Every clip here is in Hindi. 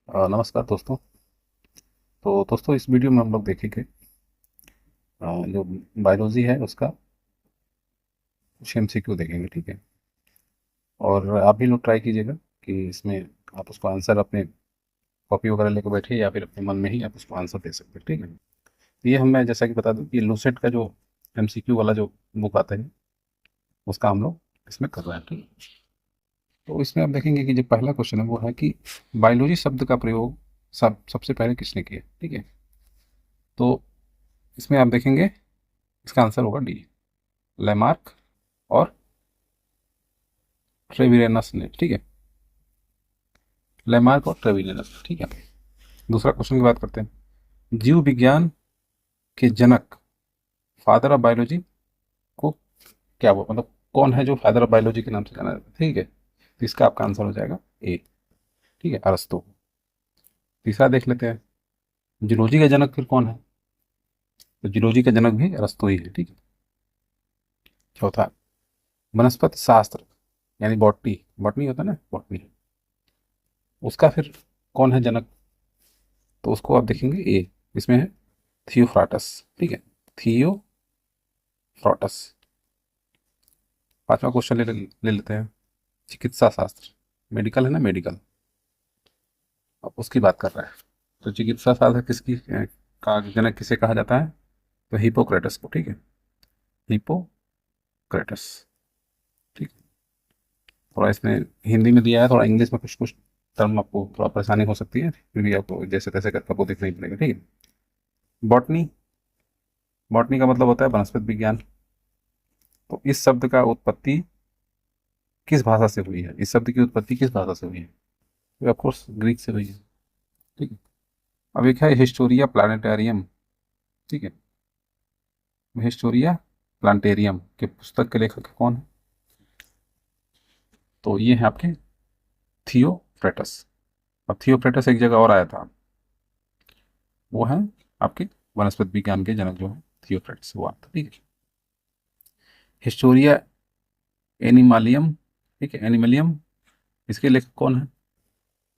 नमस्कार दोस्तों। तो दोस्तों इस वीडियो में हम लोग देखेंगे जो बायोलॉजी है उसका कुछ एमसीक्यू देखेंगे, ठीक है। और आप भी लोग ट्राई कीजिएगा कि इसमें आप उसको आंसर अपने कॉपी वगैरह लेकर बैठिए या फिर अपने मन में ही आप उसको आंसर दे सकते हैं, ठीक है। तो ये मैं जैसा कि बता दूं कि लूसेंट का जो एमसीक्यू वाला जो बुक आता है उसका हम लोग इसमें कर रहे हैं, ठीक है। तो इसमें आप देखेंगे कि जो पहला क्वेश्चन है वो है कि बायोलॉजी शब्द का प्रयोग सबसे पहले किसने किया, ठीक है। तो इसमें आप देखेंगे इसका आंसर होगा डी, लेमार्क और ट्रेविरेनस ने, ठीक है। लेमार्क और ट्रेविरेनस, ठीक है। दूसरा क्वेश्चन की बात करते हैं। जीव विज्ञान के जनक, फादर ऑफ बायोलॉजी को क्या वो मतलब कौन है जो फादर ऑफ बायोलॉजी के नाम से जाना जाता है, ठीक है। तो इसका आपका आंसर हो जाएगा ए, ठीक है, अरस्तु। तीसरा देख लेते हैं, जूलॉजी का जनक फिर कौन है। तो जूलॉजी का जनक भी अरस्तु ही है, ठीक है। चौथा, वनस्पति शास्त्र यानी बॉटनी, बॉटनी होता है ना, बॉटनी, उसका फिर कौन है जनक। तो उसको आप देखेंगे ए, इसमें है थियोफ्राटस, ठीक है, थियोफ्राटस। पांचवा क्वेश्चन ले लेते हैं, चिकित्सा शास्त्र, मेडिकल है ना, मेडिकल, अब उसकी बात कर रहा है। तो चिकित्सा शास्त्र किसकी का जनक किसे कहा जाता है। तो हिपोक्रेटस को, ठीक है, हिपोक्रेटस, ठीक है। थोड़ा इसमें हिंदी में दिया है, थोड़ा इंग्लिश में कुछ कुछ टर्म आपको थोड़ा परेशानी हो सकती है, क्योंकि आपको जैसे तैसे करके आपको देखना ही पड़ेगा, ठीक है। बॉटनी, बॉटनी का मतलब होता है वनस्पति विज्ञान। तो इस शब्द का उत्पत्ति किस भाषा से हुई है, इस शब्द की उत्पत्ति किस भाषा से हुई है। तो ऑफकोर्स ग्रीक से हुई है, ठीक है। अब एक है हिस्टोरिया प्लानिटेरियम, ठीक है, हिस्टोरिया प्लानिटेरियम के पुस्तक के लेखक कौन है। तो ये है आपके थियोफ्रेटस। अब थियोफ्रेटस एक जगह और आया था, वो है आपके वनस्पति विज्ञान के जनक जो है थियोफ्रेटस, वो आता, ठीक है। हिस्टोरिया एनिमालियम, ठीक है, एनिमलियम, इसके लेखक कौन है।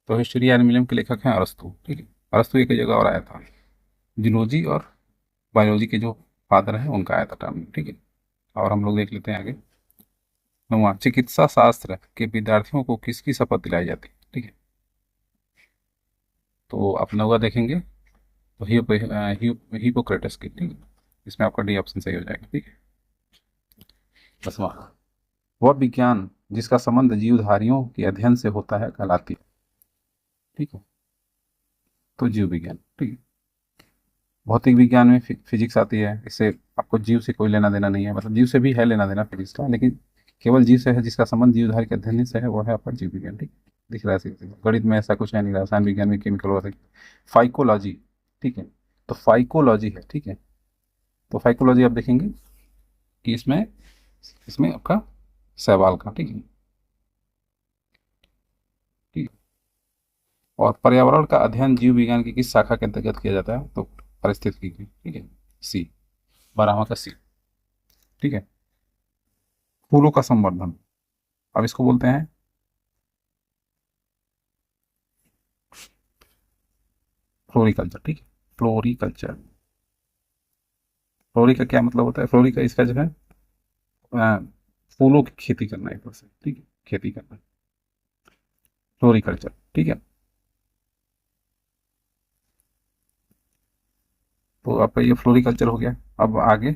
तो हिस्टोरिया एनिमलियम के लेखक हैं अरस्तु, ठीक है। अरस्तु एक जगह और आया था, जूलॉजी और बायोलॉजी के जो फादर हैं उनका आया था टर्म, ठीक है। और हम लोग देख लेते हैं आगे। नौवां, चिकित्सा शास्त्र के विद्यार्थियों को किसकी शपथ दिलाई जाती है, ठीक है। तो आप नौवा देखेंगे तो हिपोक्रेटस की, ठीक है। इसमें आपका डी ऑप्शन सही हो जाएगा, ठीक है। 10वां, वह विज्ञान जिसका संबंध जीवधारियों के अध्ययन से होता है कहलाती है, ठीक है। तो जीव विज्ञान, ठीक है। भौतिक विज्ञान में फिजिक्स आती है, इससे आपको जीव से कोई लेना देना नहीं है, मतलब जीव से भी है लेना देना फिजिक्स का, लेकिन केवल जीव से है जिसका संबंध जीवधारी के अध्ययन से है, वो है आपका जीव विज्ञान, ठीक है। दिख रहा है सीधे। गणित में ऐसा कुछ है नहीं, रसायन विज्ञान में केमिकल वगैरह। फाइकोलॉजी, ठीक है, तो फाइकोलॉजी है, ठीक है। तो फाइकोलॉजी आप देखेंगे कि इसमें इसमें आपका सहवाल का, ठीक है, ठीक है। और पर्यावरण का अध्ययन जीव विज्ञान की किस शाखा के अंतर्गत किया जाता है। तो पारिस्थितिकी की, ठीक है, सी, 12वां का सी, ठीक है। फूलों का संवर्धन, अब इसको बोलते हैं फ्लोरिकल्चर, ठीक है, फ्लोरिकल्चर। फ्लोरी का क्या मतलब होता है, फ्लोरी का इसका जो है अ, फूलों की खेती करना एक तरह से, ठीक है, खेती करना, फ्लोरिकल्चर, ठीक है। तो आपका ये फ्लोरिकल्चर हो गया। अब आगे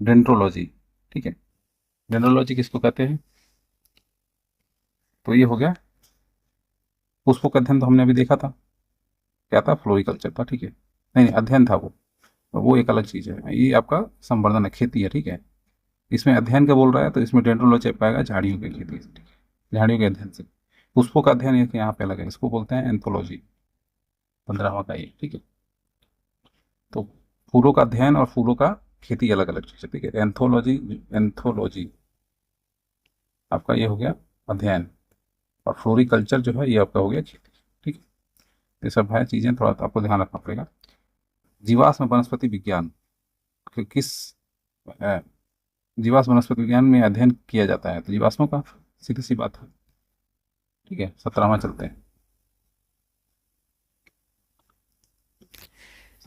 डेंड्रोलॉजी, ठीक है। डेंड्रोलॉजी किसको कहते हैं। तो ये हो गया पुष्पों का अध्ययन, तो हमने अभी देखा था क्या था, फ्लोरिकल्चर था, ठीक है। नहीं नहीं, अध्ययन था वो, तो वो एक अलग चीज़ है, ये आपका संवर्धन है, खेती है, ठीक है। इसमें अध्ययन का बोल रहा है तो इसमें डेंड्रोलॉजी पाएगा झाड़ियों की खेती से, ठीक है, झाड़ियों के अध्ययन से। पुष्पों का अध्ययन एक यहाँ पे अलग है, इसको बोलते हैं एंथोलॉजी, 15वां का ये, ठीक है। तो फूलों का अध्ययन और फूलों का खेती अलग अलग चीज़ है, ठीक है। एंथोलॉजी, एंथोलॉजी आपका ये हो गया अध्ययन, और फ्लोरिकल्चर जो है ये आपका हो गया खेती, ठीक है। ये सब है चीज़ें, थोड़ा तो आपको ध्यान रखना पड़ेगा। जीवाश्म वनस्पति विज्ञान किस अ, जीवाश्म वनस्पति विज्ञान में अध्ययन किया जाता है। तो जीवाश्मों का, सीधी सी बात है, ठीक है। 17वां चलते हैं,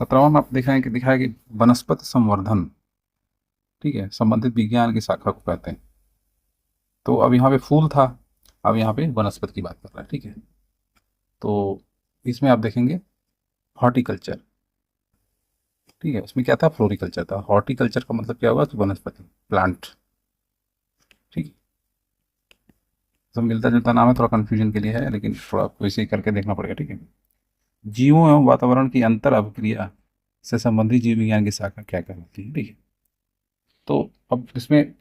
17वां में आप दिखाएं कि दिखाया कि वनस्पति संवर्धन, ठीक है, संबंधित विज्ञान की शाखा को कहते हैं। तो अब यहाँ पे फूल था, अब यहाँ पे वनस्पति की बात कर रहा है, ठीक है। तो इसमें आप देखेंगे हॉर्टिकल्चर, ठीक है, उसमें क्या था, फ्लोरिकल्चर था। हॉर्टिकल्चर का मतलब क्या हुआ, तो वनस्पति, प्लांट, ठीक है। सब मिलता जुलता नाम है, थोड़ा कंफ्यूजन के लिए है, लेकिन थोड़ा वैसे ही करके देखना पड़ेगा, ठीक है। जीवों एवं वातावरण की अंतर अभिक्रिया से संबंधित जीव विज्ञान की शाखा क्या कहलाती है, ठीक है। तो अब इसमें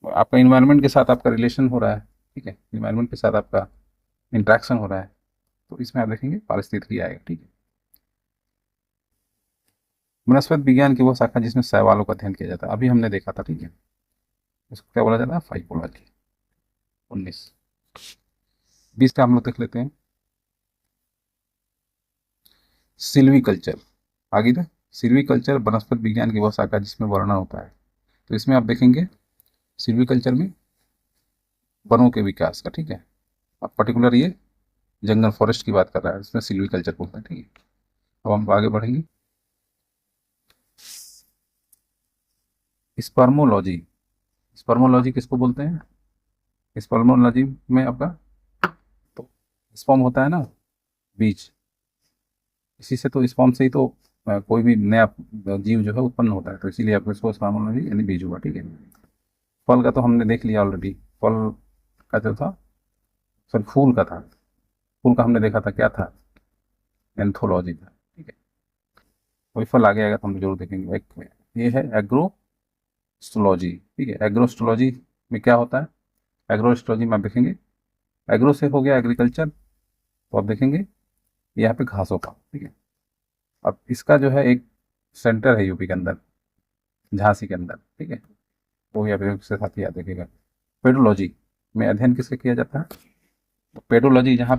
आपका इन्वायरमेंट के साथ आपका रिलेशन हो रहा है, ठीक है, इन्वायरमेंट के साथ आपका इंट्रैक्शन हो रहा है, तो इसमें आप देखेंगे पारिस्थितिकी आएगा, ठीक है। वनस्पति विज्ञान की वो शाखा जिसमें शैवालों का अध्ययन किया जाता है, अभी हमने देखा था, ठीक है, इसको क्या बोला जाता है, फाइकोलॉजी। 19 20 का हम लोग देख लेते हैं, सिल्वीकल्चर। आगे था सिल्वीकल्चर, वनस्पति विज्ञान की वह शाखा जिसमें वर्णन होता है। तो इसमें आप देखेंगे सिल्वीकल्चर में वनों के विकास का, ठीक है। अब पर्टिकुलर ये जंगल फॉरेस्ट की बात कर रहा है, इसमें सिल्वीकल्चर बोलते हैं, ठीक है। अब हम आगे बढ़ेंगे, स्पर्मोलॉजी। स्पर्मोलॉजी किसको बोलते हैं, स्पर्मोलॉजी में आपका, तो स्पर्म होता है ना, बीज, इसी से तो स्पर्म से ही तो कोई भी नया जीव जो है उत्पन्न होता है, तो इसीलिए आपको इसको स्पर्मोलॉजी यानी बीज हुआ, ठीक है। फल का तो हमने देख लिया ऑलरेडी, फल का जो था, सॉरी फूल का था, फूल का हमने देखा था क्या था, एंथोलॉजी था, ठीक है। कोई फल आगे आएगा तो हम जरूर देखेंगे। एक ये है एग्रोस्टोलॉजी, ठीक है। एग्रोस्टोलॉजी में क्या होता है, एग्रोस्टोलॉजी में आप देखेंगे, एग्रो से हो गया एग्रीकल्चर, तो आप देखेंगे यहाँ पे घासों का, ठीक है। अब इसका जो है एक सेंटर है यूपी के अंदर, झांसी के अंदर, ठीक है, वो भी आप इसके साथ ही याद रखिएगा। पेडोलॉजी में अध्ययन किसका किया जाता है, तो पेडोलॉजी जहाँ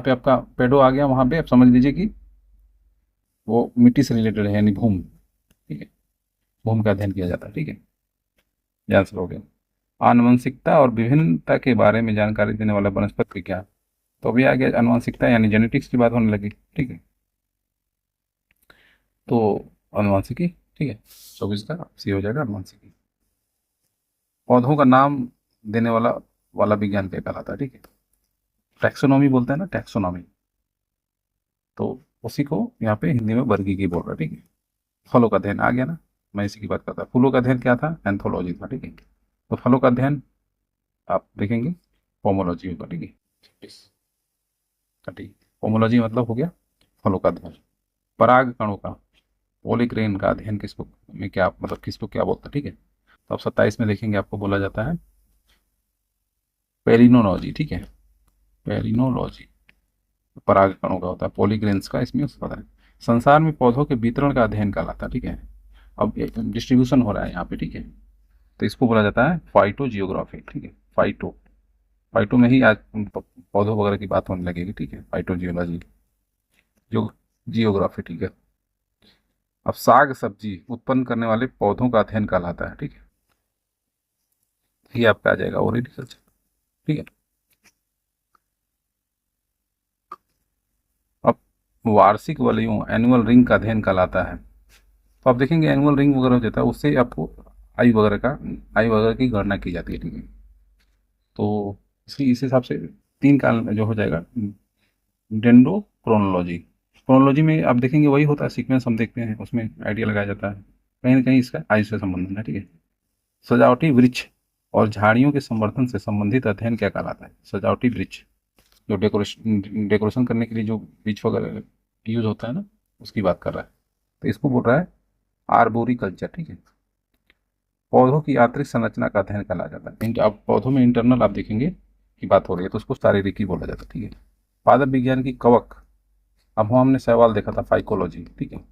पे आपका पेडो आ गया, वहाँ पे आप समझ लीजिए कि वो मिट्टी से रिलेटेड है, यानी भूमि, ठीक है, भूमि का अध्ययन किया जाता है, ठीक है। ये आंसर हो गया। आनुवंशिकता और विभिन्नता के बारे में जानकारी देने वाला वनस्पति विज्ञान, तो अभी आ गया आनुवंशिकता यानी जेनेटिक्स की बात होने लगी, ठीक है। तो आनुवंशिकी, ठीक है, 24 का सी हो जाएगा आनुवंशिकी। पौधों का नाम देने वाला वाला विज्ञान क्या कहलाता है, ठीक है। टैक्सोनॉमी बोलते हैं ना, टैक्सोनॉमी, तो उसी को यहाँ पे हिंदी में वर्गीकी बोल रहा है, ठीक है। फलों का अध्ययन आ गया ना, मैं इसी की बात करता। फूलों का अध्ययन क्या था, एंथोलॉजी था, ठीक है। तो फलों का अध्ययन आप देखेंगे पोमोलॉजी होगा, ठीक है। 26 का, ठीक, पोमोलॉजी मतलब हो गया फलों का अध्ययन। पराग कणों का, पोलिग्रेन का अध्ययन किसको में क्या मतलब किसको क्या बोलता है, ठीक है। तो अब 27 में देखेंगे, आपको बोला जाता है पेरिनोलॉजी, ठीक है, पेरिनोलॉजी पराग कणों का होता है, पॉलीग्रेन्स का इसमें उसका होता है। संसार में पौधों के वितरण का अध्ययन कहलाता है, ठीक है। अब डिस्ट्रीब्यूशन हो रहा है यहाँ पे, ठीक है, तो इसको बोला जाता है फाइटो जियोग्राफी, ठीक है। फाइटो, फाइटो में ही आज पौधों वगैरह की बात होने लगेगी, ठीक है, फाइटो जियोलॉजी, जो जियोग्राफी, ठीक है। अब साग सब्जी उत्पन्न करने वाले पौधों का अध्ययन कहलाता है, ठीक है, ये आपका आ जाएगा ओरिकल्चर, ठीक है। अब वार्षिक वलयों एनुअल रिंग का अध्ययन कहलाता है। तो आप देखेंगे एनुअल रिंग वगैरह हो जाता है, उससे आपको आयु वगैरह की गणना की जाती है, ठीक है। तो इस हिसाब से 3 का जो हो जाएगा डेंड्रोक्रोनोलॉजी। क्रोनोलॉजी में आप देखेंगे वही होता है, सीक्वेंस हम देखते हैं, उसमें आइडिया लगाया जाता है, कहीं ना कहीं इसका आयु से संबंधन है, ठीक है। सजावटी वृक्ष और झाड़ियों के संवर्धन से संबंधित अध्ययन क्या कहलाता है, सजावटी वृक्ष, जो डेकोरेशन करने के लिए जो वृक्ष वगैरह यूज होता है ना, उसकी बात कर रहा है। तो इसको बोल रहा है आर्बोरी कल्चर, ठीक है। पौधों की आंतरिक संरचना का अध्ययन कहा जाता है, अब पौधों में इंटरनल आप देखेंगे की बात हो रही है, तो उसको शारीरिकी बोला जाता है, ठीक है। पादप विज्ञान की कवक, अब हमने सवाल देखा था फाइकोलॉजी, ठीक है,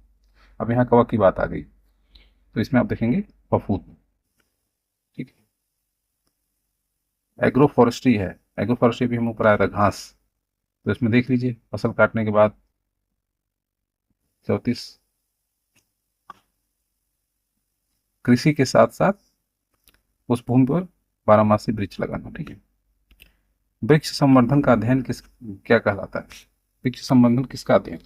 अब यहाँ कवक की बात आ गई, तो इसमें आप देखेंगे फफूंद, ठीक है। एग्रो फॉरेस्ट्री है, एग्रो फॉरेस्ट्री भी हम ऊपर आया था, घास, तो इसमें देख लीजिए फसल काटने के बाद 34 कृषि के साथ साथ उस भूमि पर बारहमासी वृक्ष लगाना, ठीक है। वृक्ष संवर्धन का अध्ययन क्या कहलाता है, वृक्ष संवर्धन किसका अध्ययन,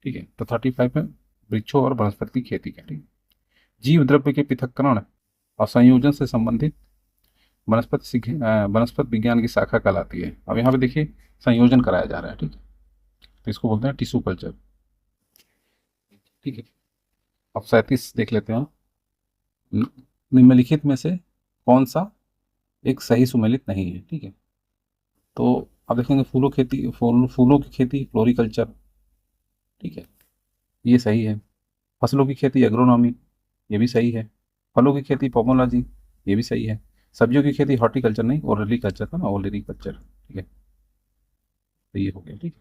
ठीक है। तो 35 में वृक्षों और वनस्पति की खेती का, ठीक है। जीव द्रव्य के पृथक्करण और संयोजन से संबंधित वनस्पति विज्ञान की शाखा कहलाती है। अब यहाँ पे देखिए संयोजन कराया जा रहा है, ठीक है। तो इसको बोलते हैं टिश्यू कल्चर, ठीक है। अब 37 देख लेते हैं। निम्नलिखित में से कौन सा एक सही सुमेलित नहीं है, ठीक है। तो आप देखेंगे फूलों की खेती फ्लोरिकल्चर, ठीक है, ये सही है। फसलों की खेती एग्रोनॉमी, ये भी सही है। फलों की खेती पोमोलॉजी, ये भी सही है। सब्जियों की खेती हॉर्टिकल्चर नहीं, ओलेरीकल्चर था ना, ओलेरीकल्चर, ठीक है। तो ये हो गया, ठीक है।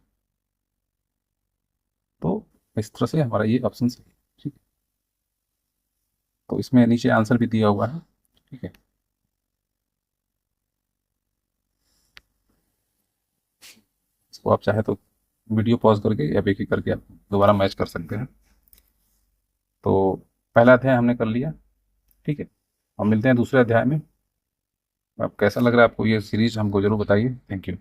तो इस तरह से हमारा ये ऑप्शन सही है, ठीक है। तो इसमें नीचे आंसर भी दिया हुआ है, ठीक है। इसको आप चाहे तो वीडियो पॉज करके या एक एक करके आप दोबारा मैच कर सकते हैं। तो पहला अध्याय हमने कर लिया, ठीक है। हम मिलते हैं दूसरे अध्याय में। अब कैसा लग रहा है आपको ये सीरीज, हमको जरूर बताइए। Thank you.